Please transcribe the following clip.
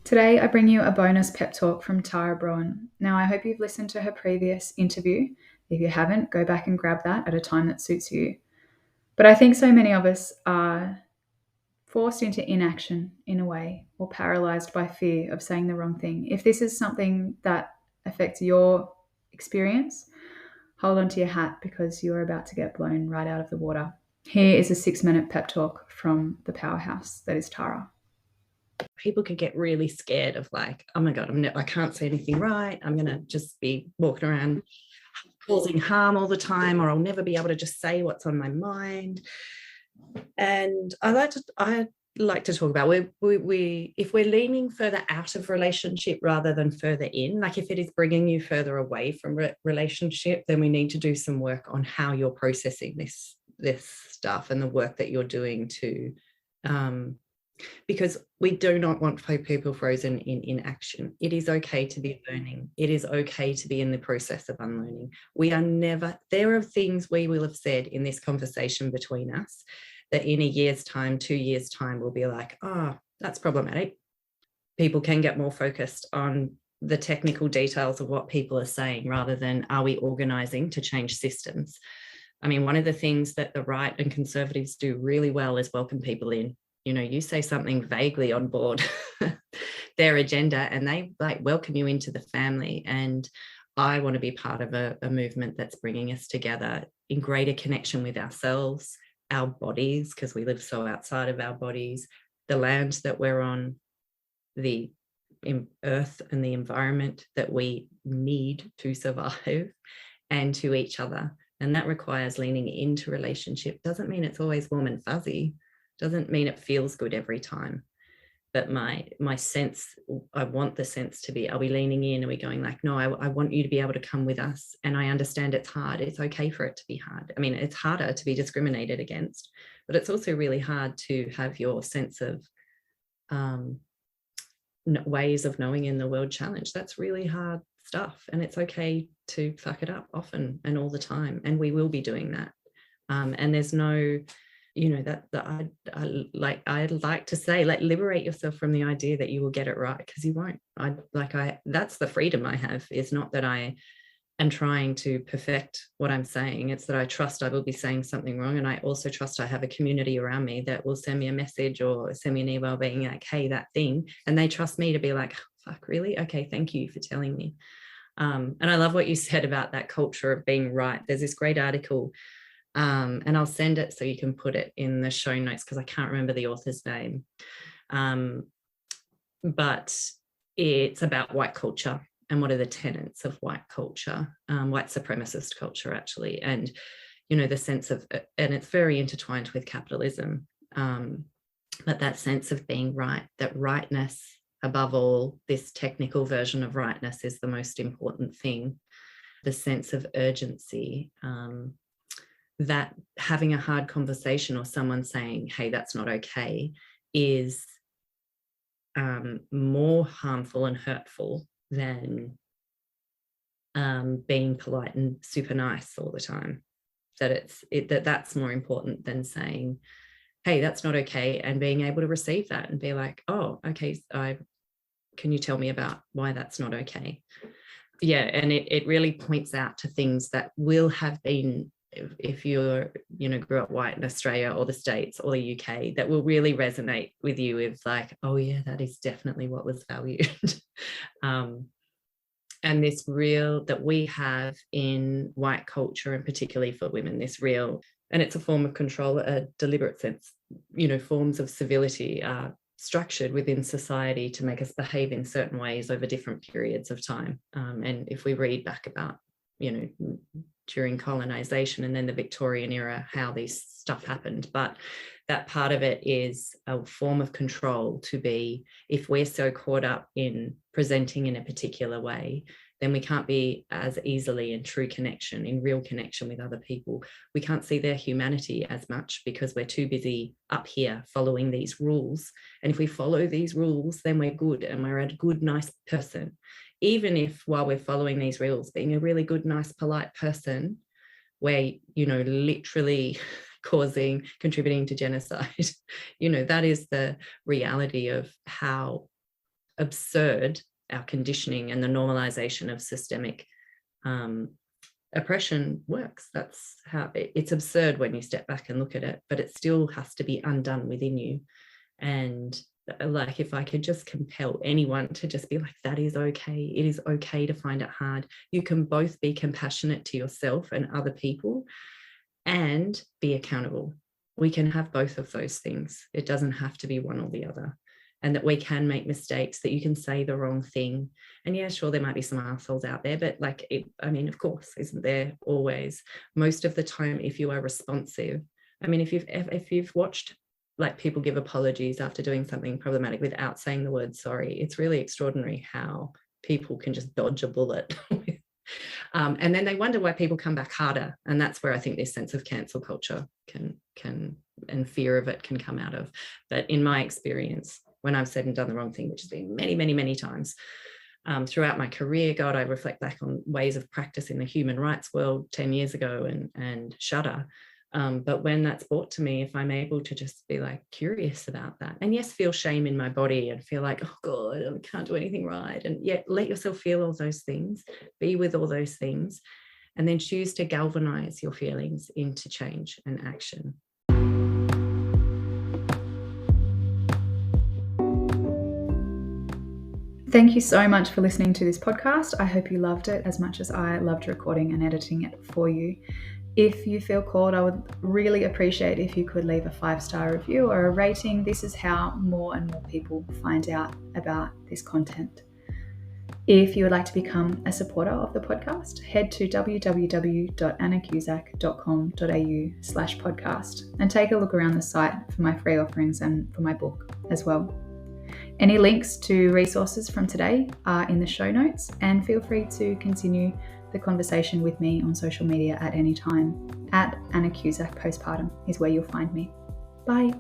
Today, I bring you a bonus pep talk from Tara Broughan. Now, I hope you've listened to her previous interview. If you haven't, go back and grab that at a time that suits you. But I think so many of us are forced into inaction in a way, or paralyzed by fear of saying the wrong thing. If this is something that affects your experience, hold on to your hat because you're about to get blown right out of the water. Here is a 6-minute pep talk from the powerhouse that is Tara. People could get really scared of like, oh my God, I can't say anything right. I'm going to just be walking around causing harm all the time, or I'll never be able to just say what's on my mind. And I like to talk about if we're leaning further out of relationship rather than further in, like if it is bringing you further away from relationship, then we need to do some work on how you're processing this stuff and the work that you're doing to because we do not want people frozen in inaction. It is okay to be learning. It is okay to be in the process of unlearning. There are things we will have said in this conversation between us that in a year's time, 2 years' time, we'll be like, oh, that's problematic. People can get more focused on the technical details of what people are saying rather than are we organizing to change systems? I mean, one of the things that the right and conservatives do really well is welcome people in. You know, you say something vaguely on board their agenda and they like welcome you into the family. And I want to be part of a movement that's bringing us together in greater connection with ourselves, our bodies, because we live so outside of our bodies, the land that we're on, the earth and the environment that we need to survive, and to each other. And that requires leaning into relationship. Doesn't mean it's always warm and fuzzy. Doesn't mean it feels good every time. But my sense, I want the sense to be, are we leaning in? Are we going like, no, I want you to be able to come with us. And I understand it's hard. It's okay for it to be hard. I mean, it's harder to be discriminated against, but it's also really hard to have your sense of ways of knowing in the world challenge. That's really hard stuff. And it's okay to fuck it up often and all the time. And we will be doing that. And there's no, you know, I'd like to say, like, liberate yourself from the idea that you will get it right, because you won't. That's the freedom I have, is not that I am trying to perfect what I'm saying. It's that I trust I will be saying something wrong. And I also trust I have a community around me that will send me a message or send me an email being like, hey, that thing. And they trust me to be like, fuck, really? Okay, thank you for telling me. And I love what you said about that culture of being right. There's this great article, and I'll send it so you can put it in the show notes because I can't remember the author's name. But it's about white culture and what are the tenets of white culture, white supremacist culture, actually. And, you know, the sense of, and it's very intertwined with capitalism, but that sense of being right, that rightness, above all, this technical version of rightness is the most important thing. The sense of urgency, that having a hard conversation or someone saying, hey, that's not okay, is more harmful and hurtful than being polite and super nice all the time. That's more important than saying, hey, that's not okay, and being able to receive that and be like, oh, okay, can you tell me about why that's not okay? Yeah, and it really points out to things that will have been, if you're, you know, grew up white in Australia or the States or the UK, that will really resonate with you with like, oh yeah, that is definitely what was valued. And this real that we have in white culture, and particularly for women, this real, and it's a form of control, a deliberate sense, you know, forms of civility are structured within society to make us behave in certain ways over different periods of time. And if we read back about, you know, during colonization and then the Victorian era, how these stuff happened. But that part of it is a form of control to be, if we're so caught up in presenting in a particular way, then we can't be as easily in true connection, in real connection with other people. We can't see their humanity as much because we're too busy up here following these rules. And if we follow these rules, then we're good and we're a good, nice person. Even if while we're following these rules, being a really good, nice, polite person, we're, you know, literally contributing to genocide. You know, that is the reality of how absurd our conditioning and the normalization of systemic oppression works. That's how it's absurd when you step back and look at it, but it still has to be undone within you. And like, if I could just compel anyone to just be like, that is okay. It is okay to find it hard. You can both be compassionate to yourself and other people and be accountable. We can have both of those things. It doesn't have to be one or the other. And that we can make mistakes, that you can say the wrong thing. And yeah, sure, there might be some assholes out there, but like, I mean, of course, isn't there always? Most of the time, if you are responsive, I mean, if you've watched like people give apologies after doing something problematic without saying the word sorry, it's really extraordinary how people can just dodge a bullet. And then they wonder why people come back harder. And that's where I think this sense of cancel culture can and fear of it can come out of. But in my experience, when I've said and done the wrong thing, which has been many, many, many times throughout my career, God, I reflect back on ways of practice in the human rights world 10 years ago and shudder. But when that's brought to me, if I'm able to just be like curious about that, and yes, feel shame in my body and feel like, oh God, I can't do anything right. And yet let yourself feel all those things, be with all those things, and then choose to galvanize your feelings into change and action. Thank you so much for listening to this podcast. I hope you loved it as much as I loved recording and editing it for you. If you feel called, I would really appreciate if you could leave a 5-star review or a rating. This is how more and more people find out about this content. If you would like to become a supporter of the podcast, head to www.annacusack.com.au/podcast and take a look around the site for my free offerings and for my book as well. Any links to resources from today are in the show notes, and feel free to continue the conversation with me on social media at any time. @AnnaCusack Postpartum is where you'll find me. Bye.